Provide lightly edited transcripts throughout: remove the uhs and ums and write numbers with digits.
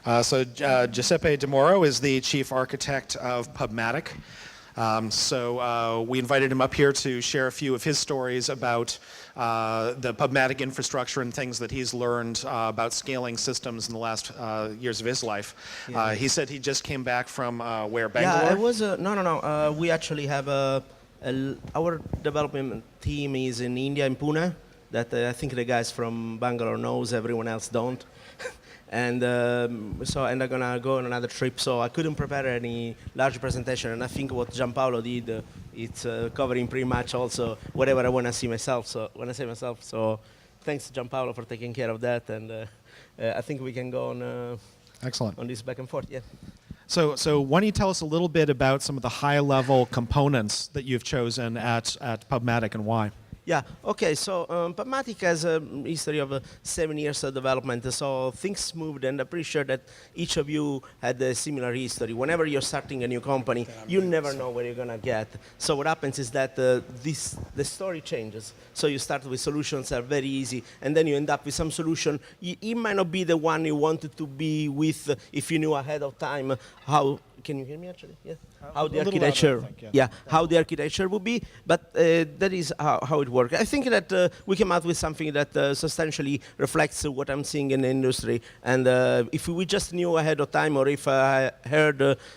Giuseppe De Mauro is the chief architect of Pubmatic. We invited him up here to share a few of his stories about the Pubmatic infrastructure and things that he's learned about scaling systems in the last years of his life. Yeah. He said he just came back from where, Bangalore? Yeah, I was, no. We actually have our development team is in India, in Pune, that I think the guys from Bangalore knows, everyone else don't. And I'm gonna go on another trip, so I couldn't prepare any large presentation. And I think what Gianpaolo did, it's covering pretty much also whatever I want to see myself. So thanks Gianpaolo for taking care of that, and I think we can go on. Excellent. On this back and forth, yeah. So why don't you tell us a little bit about some of the high-level components that you've chosen at Pubmatic and why? Yeah, okay, so Pubmatic has a history of 7 years of development, so things moved, and I'm pretty sure that each of you had a similar history. Whenever you're starting a new company, you never know where you're going to get. So what happens is that the story changes. So you start with solutions that are very easy, and then you end up with some solution. It might not be the one you wanted to be with if you knew ahead of time how. Can you hear me actually? Yeah. How the architecture, how the architecture would be, but that is how it works. I think that we came out with something that substantially reflects what I'm seeing in the industry. And if we just knew ahead of time, or if I heard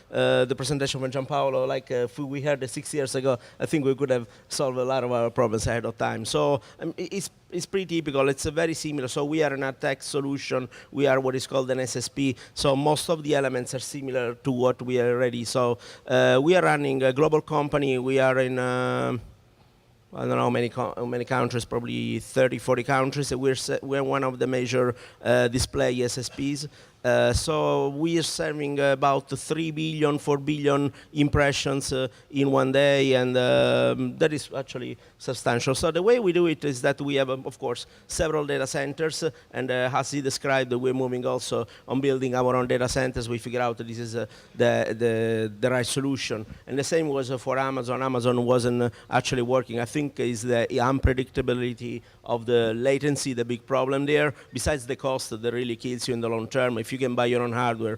the presentation from Gianpaolo, like if we heard it 6 years ago, I think we could have solved a lot of our problems ahead of time. So it's pretty typical. It's very similar. So we are an attack solution. We are what is called an SSP. So most of the elements are similar to what we are already. So we are running a global company. We are in, I don't know how many countries, probably 30, 40 countries. We're one of the major display SSPs. So we are serving about 3 billion, 4 billion impressions in one day, and that is actually substantial. So the way we do it is that we have, of course, several data centers, and as he described, we're moving also on building our own data centers. We figure out that this is the right solution. And the same was for Amazon. Amazon wasn't actually working. I think is the unpredictability of the latency, the big problem there, besides the cost that really kills you in the long term. If you can buy your own hardware,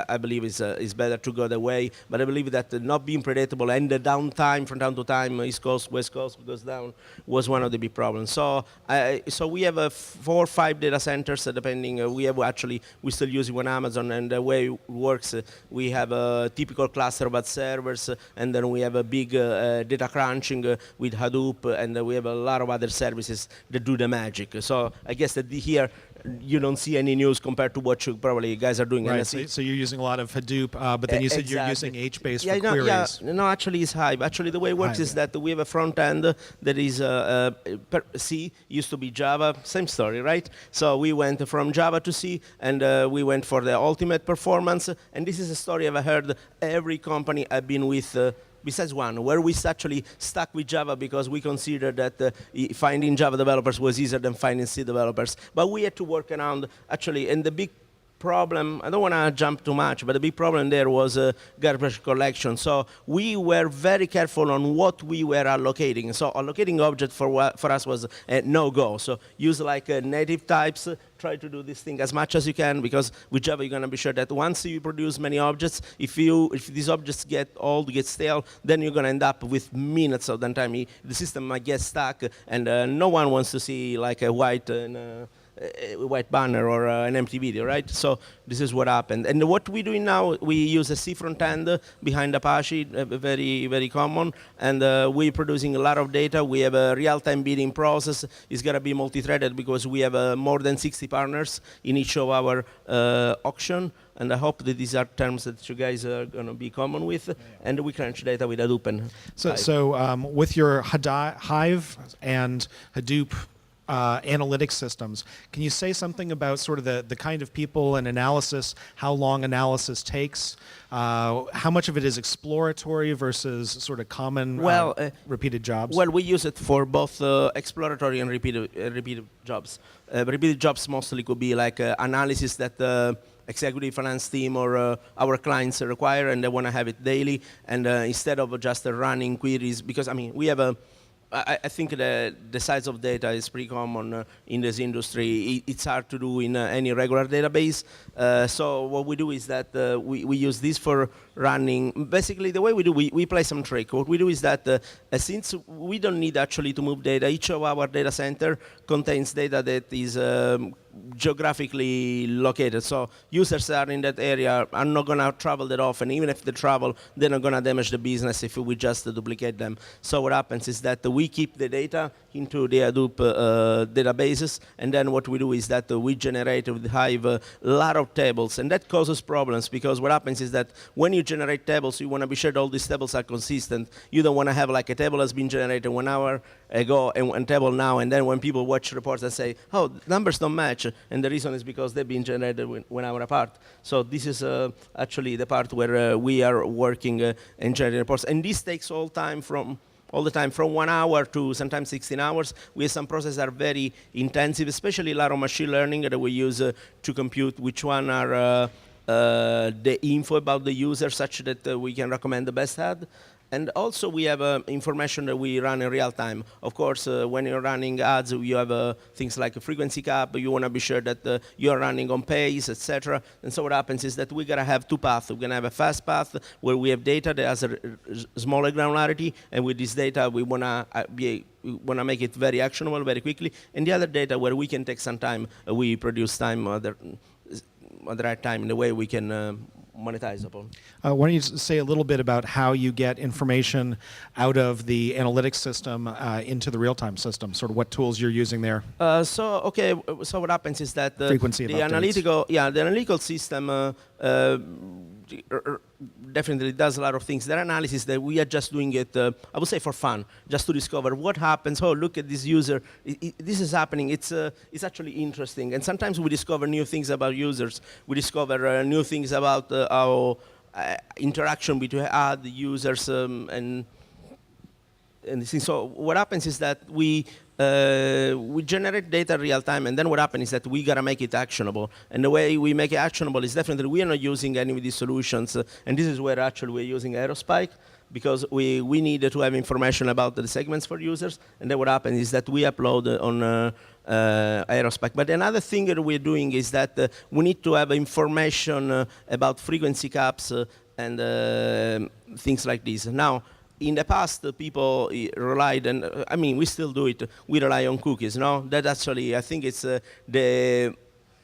I believe it's better to go that way. But I believe that not being predictable and the downtime from time to time, East Coast, West Coast goes down, was one of the big problems. So we have 4 or 5 data centers, depending. We're still using one Amazon, and the way it works, we have a typical cluster of ad servers, and then we have a big data crunching with Hadoop, and we have a lot of other services that do the magic. So I guess that here, you don't see any news compared to what you probably guys are doing. Right, so you're using a lot of Hadoop, but then you said you're using HBase for queries. No, actually it's Hive. Actually the way it works is that we have a front end that is C, used to be Java, same story, right? So we went from Java to C, and we went for the ultimate performance, and this is a story I've heard every company I've been with, besides one, where we actually stuck with Java because we considered that finding Java developers was easier than finding C developers. But we had to work around, actually, and the big problem, I don't want to jump too much, but the big problem there was garbage collection. So we were very careful on what we were allocating. So allocating objects for us was a no-go. So use like native types, try to do this thing as much as you can, because with Java you're going to be sure that once you produce many objects, if these objects get old, get stale, then you're going to end up with minutes of downtime. The system might get stuck, and no one wants to see like a white banner or an empty video, right? So this is what happened. And what we're doing now, we use a C front end behind Apache, very, very common, and we're producing a lot of data. We have a real-time bidding process. It's going to be multi-threaded because we have more than 60 partners in each of our auction. And I hope that these are terms that you guys are going to be common with, and we crunch data with Hadoop and Hive. So with your Hive and Hadoop analytics systems, can you say something about sort of the kind of people and analysis, how long analysis takes, how much of it is exploratory versus sort of common repeated jobs? Well, we use it for both exploratory and repeated jobs. Repeated jobs mostly could be like analysis that executive finance team or our clients require, and they want to have it daily, and instead of just running queries, because I mean we have I think the size of data is pretty common in this industry. It's hard to do in any regular database. So what we do is that we use this for running. Basically, the way we do, we play some trick. What we do is that since we don't need actually to move data, each of our data center contains data that is geographically located. So users that are in that area are not going to travel that often. Even if they travel, they're not going to damage the business if we just duplicate them. So what happens is that we keep the data into the Hadoop databases, and then what we do is that we generate with Hive a lot of tables, and that causes problems because what happens is that when you generate tables, you want to be sure that all these tables are consistent. You don't want to have like a table has been generated 1 hour ago and table now, and then when people watch reports and say, oh, numbers don't match, and the reason is because they've been generated 1 hour apart. So this is actually the part where we are working and generating reports, and this takes all the time from 1 hour to sometimes 16 hours. We have some processes that are very intensive, especially a lot of machine learning that we use to compute which one are the info about the user such that we can recommend the best ad. And also we have information that we run in real time. Of course, when you're running ads, you have things like a frequency cap. You want to be sure that you're running on pace, etc. And so what happens is that we're going to have two paths. We're going to have a fast path where we have data that has a smaller granularity, and with this data we want to make it very actionable very quickly. And the other data where we can take some time, we produce time at the right time in the way we can monetize upon. Why don't you say a little bit about how you get information out of the analytics system into the real-time system, sort of what tools you're using there? So what happens is that Frequency of the updates. analytical system definitely does a lot of things. There are analysis that we are just doing it, I would say for fun, just to discover what happens. Oh, look at this user. This is happening. It's actually interesting. And sometimes we discover new things about users. We discover new things about our interaction between ad users and so what happens is that we generate data real time, and then what happens is that we gotta make it actionable. And the way we make it actionable is definitely we are not using any of these solutions, and this is where actually we're using Aerospike, because we need to have information about the segments for users, and then what happens is that we upload on Aerospike. But another thing that we're doing is that we need to have information about frequency caps and things like this. Now, in the past, people relied, and I mean, we still do it, we rely on cookies, no? That actually, I think it's the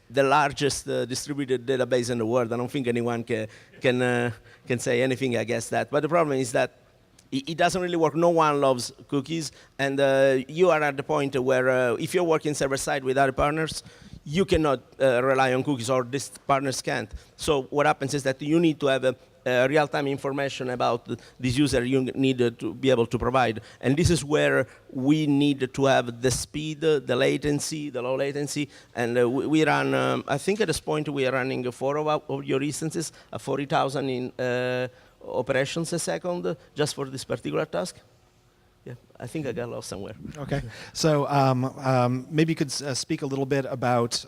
largest distributed database in the world. I don't think anyone can say anything against that. But the problem is that it doesn't really work. No one loves cookies, and you are at the point where if you're working server-side with other partners, you cannot rely on cookies, or these partners can't. So what happens is that you need to have real-time information about this user you need to be able to provide. And this is where we need to have the speed, the latency, the low latency. And we run, I think at this point we are running 4 of your instances, 40,000 in operations a second, just for this particular task. Yeah, I think I got lost somewhere. Okay, so maybe you could speak a little bit about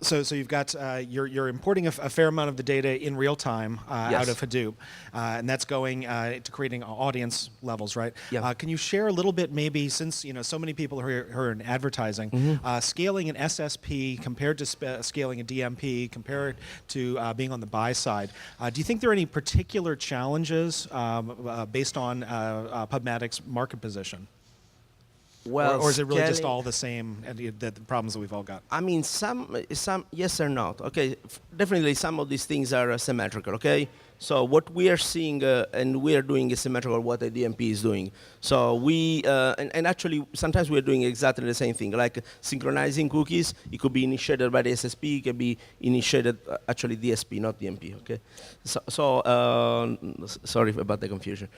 So you've got you're importing a fair amount of the data in real time Yes. out of Hadoop, and that's going to creating audience levels, right? Yeah. Can you share a little bit, maybe, since so many people who are in advertising, scaling an SSP compared to scaling a DMP, compared to being on the buy side? Do you think there are any particular challenges based on Pubmatic's market position? Well, or is it really just all the same, the problems that we've all got? I mean, some yes or not. Okay, definitely some of these things are symmetrical, okay? So what we are seeing and we are doing is symmetrical what the DMP is doing. So we, and actually sometimes we are doing exactly the same thing, like synchronizing cookies. It could be initiated by the SSP, it could be initiated, actually DSP, not DMP, okay? So sorry about the confusion.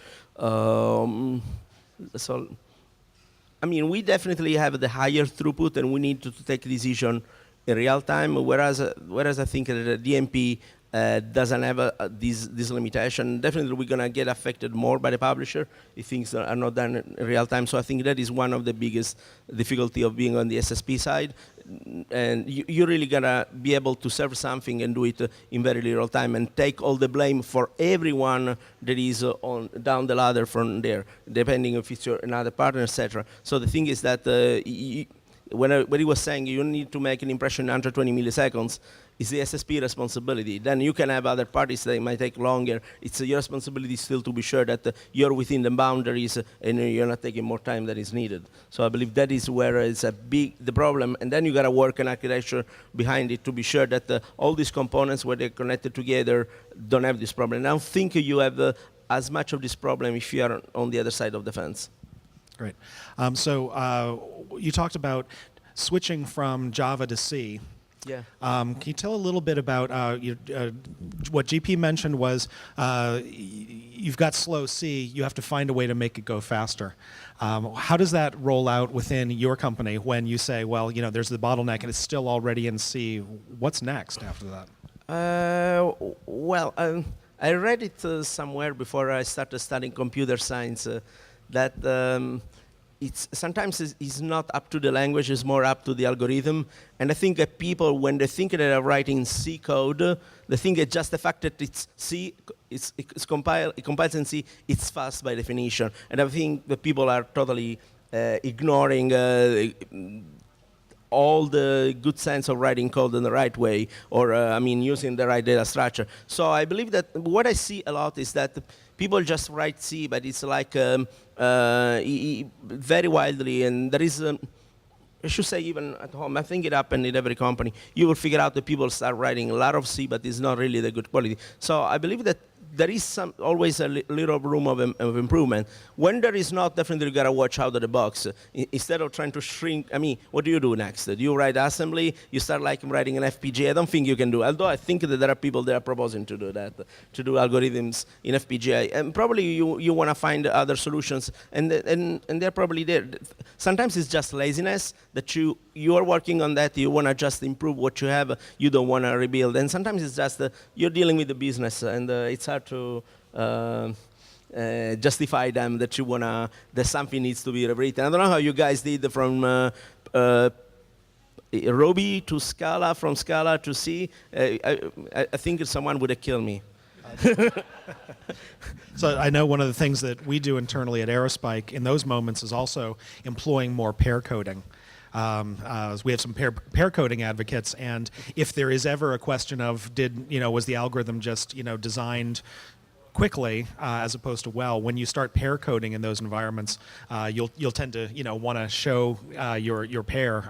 I mean, we definitely have the higher throughput, and we need to take decision in real time. Whereas I think that the DMP doesn't have this limitation. Definitely we're going to get affected more by the publisher if things are not done in real time. So I think that is one of the biggest difficulty of being on the SSP side. And you're really going to be able to serve something and do it in very little time and take all the blame for everyone that is on down the ladder from there, depending if it's another partner, etc. So the thing is that when he was saying you need to make an impression under 20 milliseconds, it's the SSP responsibility. Then you can have other parties that might take longer. It's your responsibility still to be sure that you're within the boundaries and you're not taking more time than is needed. So I believe that is where it's the problem. And then you got to work an architecture behind it to be sure that all these components, where they're connected together, don't have this problem. And I don't think you have as much of this problem if you are on the other side of the fence. Great. So you talked about switching from Java to C. Yeah. Can you tell a little bit about what GP mentioned was you've got slow C, you have to find a way to make it go faster. How does that roll out within your company when you say, well, there's the bottleneck and it's still already in C? What's next after that? I read it somewhere before I started studying computer science that it's sometimes it's not up to the language, it's more up to the algorithm. And I think that people, when they think that they're writing C code, they think that just the fact that it's C, it compiles in C, it's fast by definition. And I think that people are totally ignoring all the good sense of writing code in the right way, or using the right data structure. So I believe that what I see a lot is that people just write C, but it's like very widely, and there is, I should say even at home, I think it happened in every company, you will figure out that people start writing a lot of C, but it's not really the good quality. So I believe that there is always a little room of improvement. When there is not, definitely you gotta watch out of the box. Instead of trying to shrink, what do you do next? Do you write assembly? You start like writing an FPGA? I don't think you can do, although I think that there are people that are proposing to do that, to do algorithms in FPGA. And probably you wanna find other solutions, and they're probably there. Sometimes it's just laziness, that you are working on that, you wanna just improve what you have, you don't wanna rebuild. And sometimes it's just, you're dealing with the business, and it's hard to justify them that that something needs to be rewritten. I don't know how you guys did from Ruby to Scala, from Scala to C. I think someone would have killed me. So I know one of the things that we do internally at Aerospike in those moments is also employing more pair coding. We have some pair coding advocates, and if there is ever a question of was the algorithm just designed quickly as opposed to well, when you start pair coding in those environments, you'll tend to want to show your pair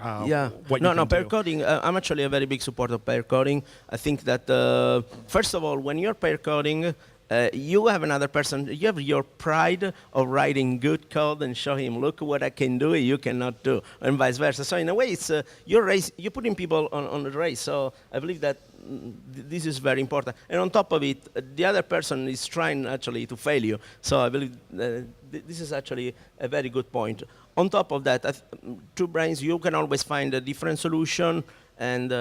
what you can pair do. coding. I'm actually a very big supporter of pair coding. I think that first of all, when you're pair coding, you have another person, you have your pride of writing good code and show him, look what I can do, you cannot do, and vice versa. So in a way, it's you're putting people on the race. So I believe that this is very important. And on top of it, the other person is trying actually to fail you. So I believe this is actually a very good point. On top of that, two brains, you can always find a different solution. And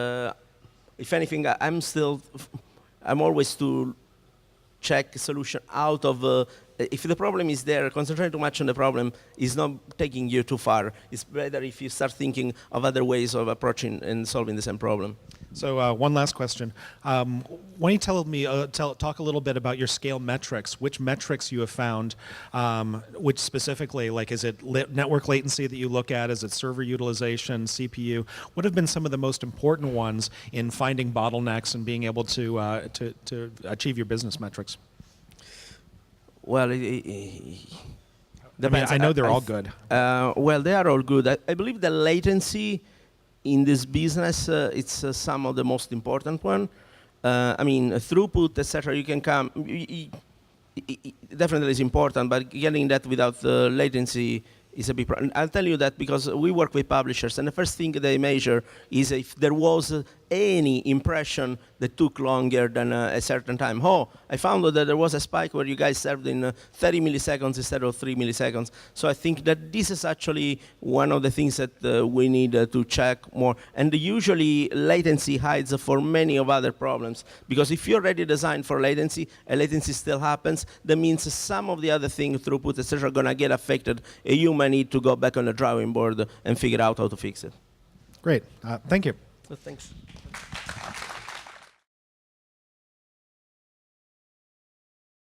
if anything, I'm always to check solution out of, if the problem is there, concentrating too much on the problem is not taking you too far. It's better if you start thinking of other ways of approaching and solving the same problem. So one last question. Why don't you talk a little bit about your scale metrics, which metrics you have found, which specifically, like is it network latency that you look at, is it server utilization, CPU? What have been some of the most important ones in finding bottlenecks and being able to achieve your business metrics? Well, depends. I know they're all good. Well, they are all good. I believe the latency in this business, it's some of the most important one. Throughput, etc. You can come. It definitely is important, but getting that without latency is a big problem. I'll tell you that because we work with publishers, and the first thing they measure is if there was any impression that took longer than a certain time. Oh, I found that there was a spike where you guys served in 30 milliseconds instead of 3 milliseconds. So I think that this is actually one of the things that we need to check more. And usually latency hides for many of other problems, because if you're already designed for latency, and latency still happens, that means some of the other things, throughput, etc., are going to get affected. You might need to go back on the drawing board and figure out how to fix it. Great. Thank you. So thanks.